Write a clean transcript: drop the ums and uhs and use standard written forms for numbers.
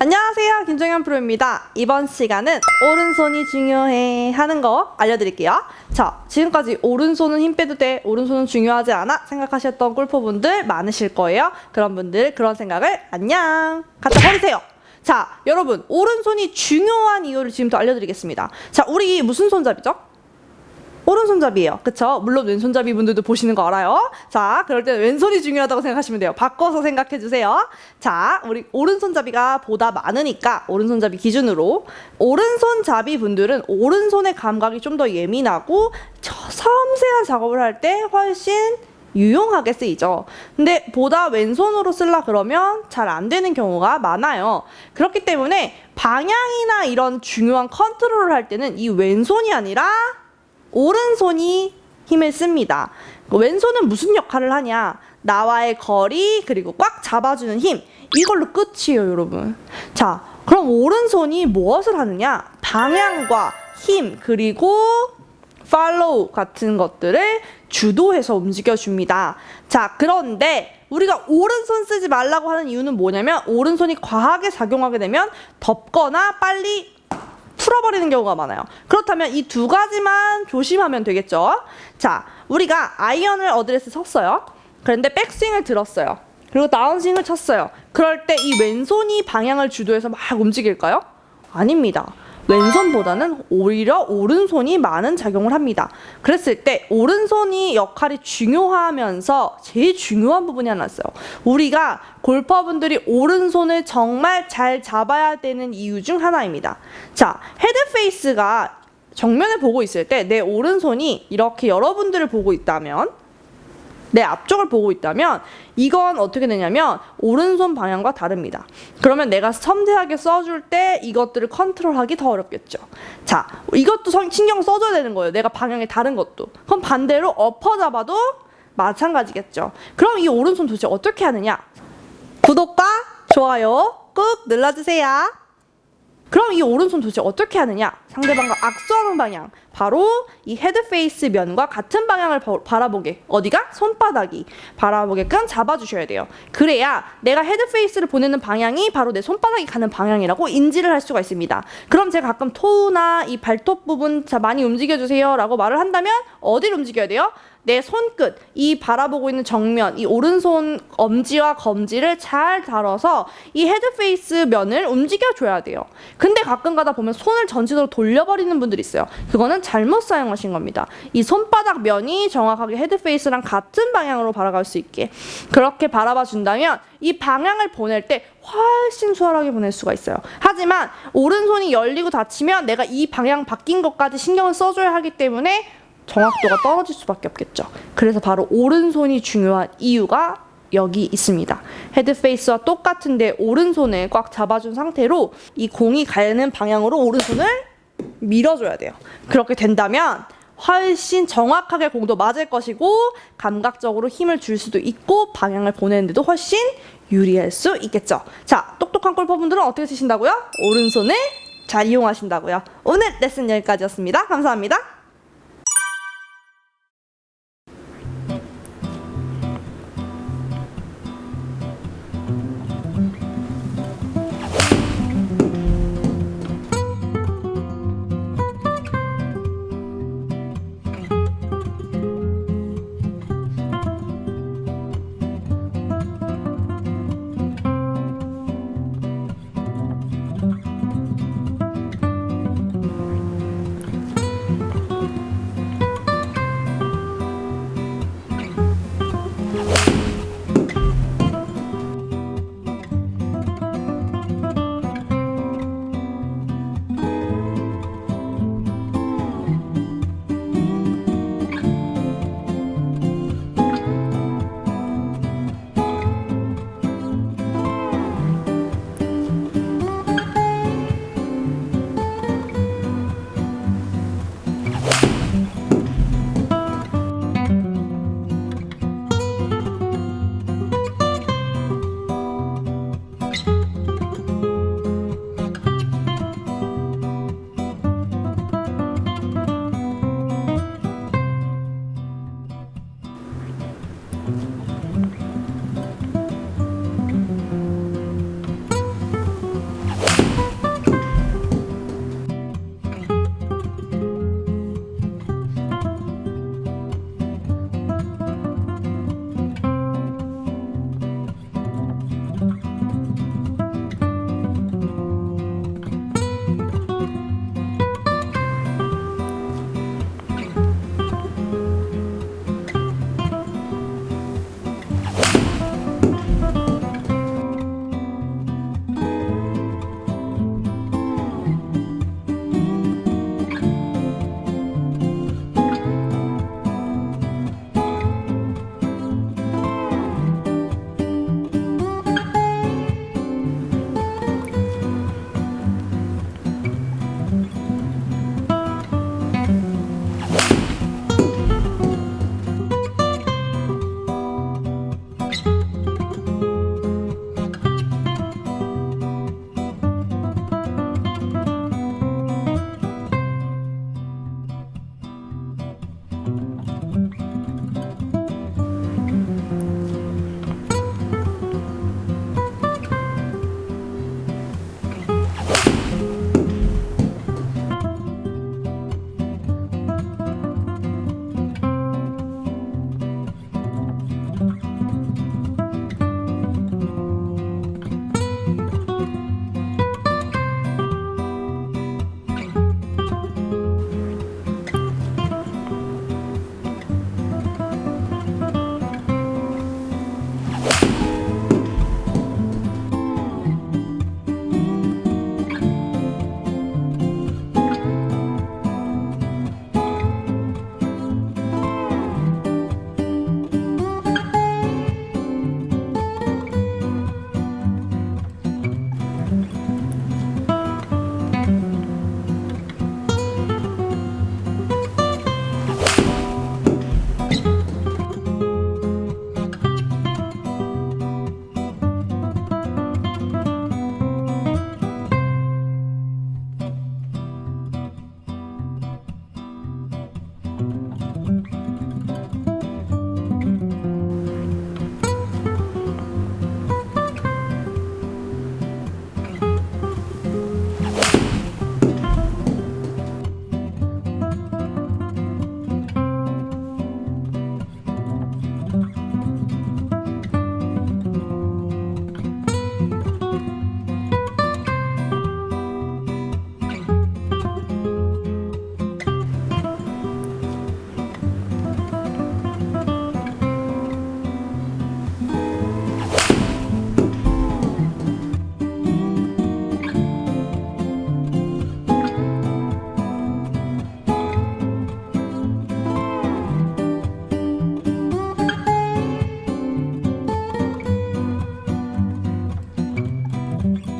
안녕하세요, 김정현 프로입니다. 이번 시간은 오른손이 중요해 하는 거 알려드릴게요. 자, 지금까지 오른손은 힘 빼도 돼, 오른손은 중요하지 않아 생각하셨던 골퍼분들 많으실 거예요. 그런 분들 그런 생각을 안녕 갖다 버리세요. 자, 여러분, 오른손이 중요한 이유를 지금부터 알려드리겠습니다. 자, 우리 무슨 손잡이죠? 오른손잡이에요. 그쵸? 물론 왼손잡이 분들도 보시는 거 알아요. 자, 그럴 때 왼손이 중요하다고 생각하시면 돼요. 바꿔서 생각해 주세요. 자, 우리 오른손잡이가 보다 많으니까 오른손잡이 기준으로 오른손잡이 분들은 오른손의 감각이 좀 더 예민하고 섬세한 작업을 할 때 훨씬 유용하게 쓰이죠. 근데 보다 왼손으로 쓰려 그러면 잘 안 되는 경우가 많아요. 그렇기 때문에 방향이나 이런 중요한 컨트롤을 할 때는 이 왼손이 아니라 오른손이 힘을 씁니다. 왼손은 무슨 역할을 하냐? 나와의 거리, 그리고 꽉 잡아주는 힘, 이걸로 끝이에요, 여러분. 자, 그럼 오른손이 무엇을 하느냐? 방향과 힘, 그리고 팔로우 같은 것들을 주도해서 움직여줍니다. 자, 그런데 우리가 오른손 쓰지 말라고 하는 이유는 뭐냐면 오른손이 과하게 작용하게 되면 덮거나 빨리 풀어버리는 경우가 많아요. 그렇다면 이 두 가지만 조심하면 되겠죠. 자, 우리가 아이언을 어드레스 섰어요. 그런데 백스윙을 들었어요. 그리고 다운스윙을 쳤어요. 그럴 때 이 왼손이 방향을 주도해서 막 움직일까요? 아닙니다. 왼손보다는 오히려 오른손이 많은 작용을 합니다. 그랬을 때 오른손이 역할이 중요하면서 제일 중요한 부분이 하나 있어요. 우리가 골퍼분들이 오른손을 정말 잘 잡아야 되는 이유 중 하나입니다. 자, 헤드 페이스가 정면을 보고 있을 때 내 오른손이 이렇게 여러분들을 보고 있다면, 내 앞쪽을 보고 있다면 이건 어떻게 되냐면 오른손 방향과 다릅니다. 그러면 내가 섬세하게 써줄 때 이것들을 컨트롤하기 더 어렵겠죠. 자, 이것도 신경 써줘야 되는 거예요. 내가 방향이 다른 것도. 그럼 반대로 엎어 잡아도 마찬가지겠죠. 그럼 이 오른손 도대체 어떻게 하느냐? 구독과 좋아요 꾹 눌러주세요. 그럼 이 오른손 도대체 어떻게 하느냐? 상대방과 악수하는 방향, 바로 이 헤드 페이스 면과 같은 방향을 바라보게, 어디가? 손바닥이 바라보게끔 잡아주셔야 돼요. 그래야 내가 헤드 페이스를 보내는 방향이 바로 내 손바닥이 가는 방향이라고 인지를 할 수가 있습니다. 그럼 제가 가끔 토우나 이 발톱 부분 자 많이 움직여주세요 라고 말을 한다면 어디를 움직여야 돼요? 내 손끝, 이 바라보고 있는 정면, 이 오른손 엄지와 검지를 잘 다뤄서 이 헤드 페이스 면을 움직여줘야 돼요. 근데 가끔 가다 보면 손을 전체적으로 돌려버리는 분들이 있어요. 그거는 잘못 사용하신 겁니다. 이 손바닥 면이 정확하게 헤드 페이스랑 같은 방향으로 바라볼 수 있게 그렇게 바라봐 준다면 이 방향을 보낼 때 훨씬 수월하게 보낼 수가 있어요. 하지만 오른손이 열리고 닫히면 내가 이 방향 바뀐 것까지 신경을 써줘야 하기 때문에 정확도가 떨어질 수밖에 없겠죠. 그래서 바로 오른손이 중요한 이유가 여기 있습니다. 헤드 페이스와 똑같은데 오른손을 꽉 잡아준 상태로 이 공이 가는 방향으로 오른손을 밀어줘야 돼요. 그렇게 된다면 훨씬 정확하게 공도 맞을 것이고 감각적으로 힘을 줄 수도 있고 방향을 보내는데도 훨씬 유리할 수 있겠죠. 자, 똑똑한 골퍼분들은 어떻게 치신다고요? 오른손을 잘 이용하신다고요. 오늘 레슨 여기까지였습니다. 감사합니다. 안녕.